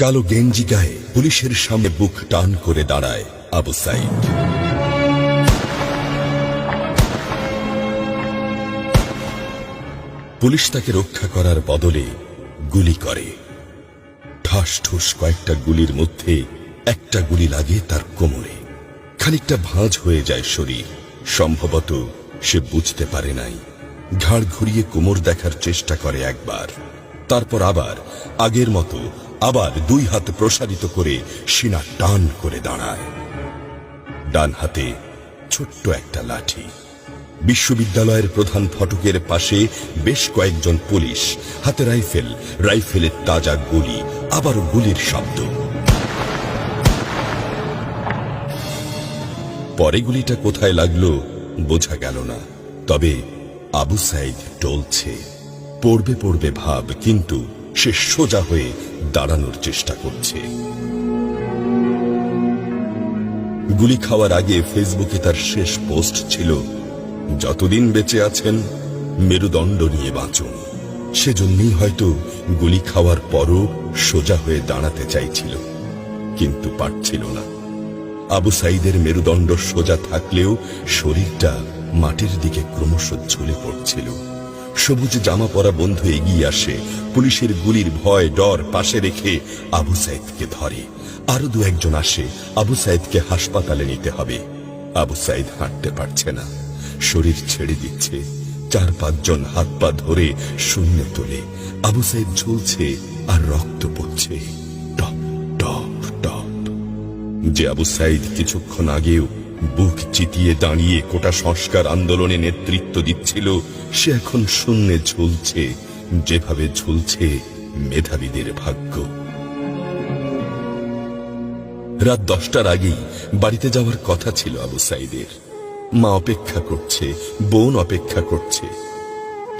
কালো গেঞ্জি গায়ে পুলিশের সামনে বুক টান করে দাঁড়ায় আবু সাইদ। পুলিশ তাকে রক্ষা করার বদলে গুলি করে। ঠাস ঠুস কয়েকটা গুলির মধ্যে একটা গুলি লাগে তার কোমরে। খানিকটা ভাঁজ হয়ে যায় শরীর। সম্ভবত সে বুঝতে পারে নাই। ঘাড় ঘুরিয়ে কোমর দেখার চেষ্টা করে একবার, তারপর আবার আগের মতো আবার দুই হাত প্রসারিত করে সিনা টান করে দাঁড়ায়। ডান হাতে ছোট্ট একটা লাঠি। বিশ্ববিদ্যালয়ের প্রধান ফটকের পাশে বেশ কয়েকজন পুলিশ, হাতে রাইফেল, রাইফেলের তাজা গুলি, আবারও গুলির শব্দ। পরে গুলিটা কোথায় লাগলো বোঝা গেল না। তবে আবু সাইদ টলছে। পড়বে পড়বে ভাব, কিন্তু সে সোজা হয়ে দাঁড়ানোর চেষ্টা করছে। গুলি খাওয়ার আগে ফেসবুকে তার শেষ পোস্ট ছিল, যতদিন বেঁচে আছেন মেরুদণ্ড নিয়ে বাঁচুন। সেজন্যই হয়তো গুলি খাওয়ার পরও সোজা হয়ে দাঁড়াতে চাইছিল, কিন্তু পারছিল না। আবু সাইদের মেরুদণ্ড সোজা থাকলেও শরীরটা মাটির দিকে ক্রমশ ঝুলে পড়ছিল। সবুজ জামা পরা বন্ধু এগিয়ে আসে, পুলিশের গুলির ভয় ডর পাশে রেখে আবু সাইদকে ধরে। আরো দু একজন আসে, আবু সাইদকে হাসপাতালে নিতে হবে। আবু সাইদ হাঁটতে পারছে না, শরীর ছেড়ে দিচ্ছে। 4-5 জন হাত পা ধরে শূন্যে তোলে। আবু সাইদ ঝুলছে আর রক্ত পড়ছে টপ টপ টপ। যে আবু সাইদ কিছুক্ষণ আগেও বুক চিতিয়ে দাঁড়িয়ে কোটা সংস্কার আন্দোলনে নেতৃত্ব দিচ্ছিল, সে এখন শূন্যে ঝুলছে, যেভাবে ঝুলছে মেধাবীদের ভাগ্য। রাত 10টার আগেই বাড়িতে যাওয়ার কথা ছিল আবু সাইদের। মা অপেক্ষা করছে, বোন অপেক্ষা করছে।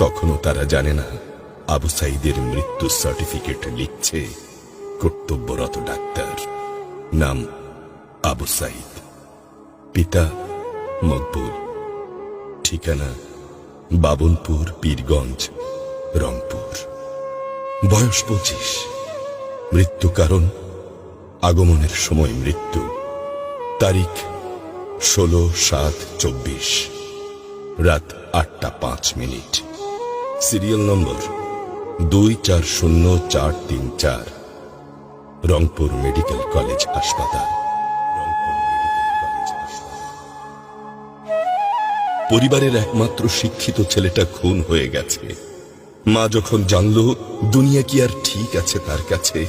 তখনও তারা জানে না আবু সাইদের মৃত্যু সার্টিফিকেট লিখছে কর্তব্যরত ডাক্তার। নাম আবু সাইদ, পিতা মকবুল, ঠিকানা বাবনপুর, পীরগঞ্জ, রংপুর। বয়স 25। মৃত্যু কারণ আগমনের সময় মৃত্যু। তারিখ 16/7/24, রাত 8টা 5 minute. Serial number 240434, Rangpur medical college হাসপাতাল। পরিবারের একমাত্র শিক্ষিত ছেলেটা খুন হয়ে গেছে। মা যখন জানল দুনিয়া কি আর ঠিক আছে তার কাছে,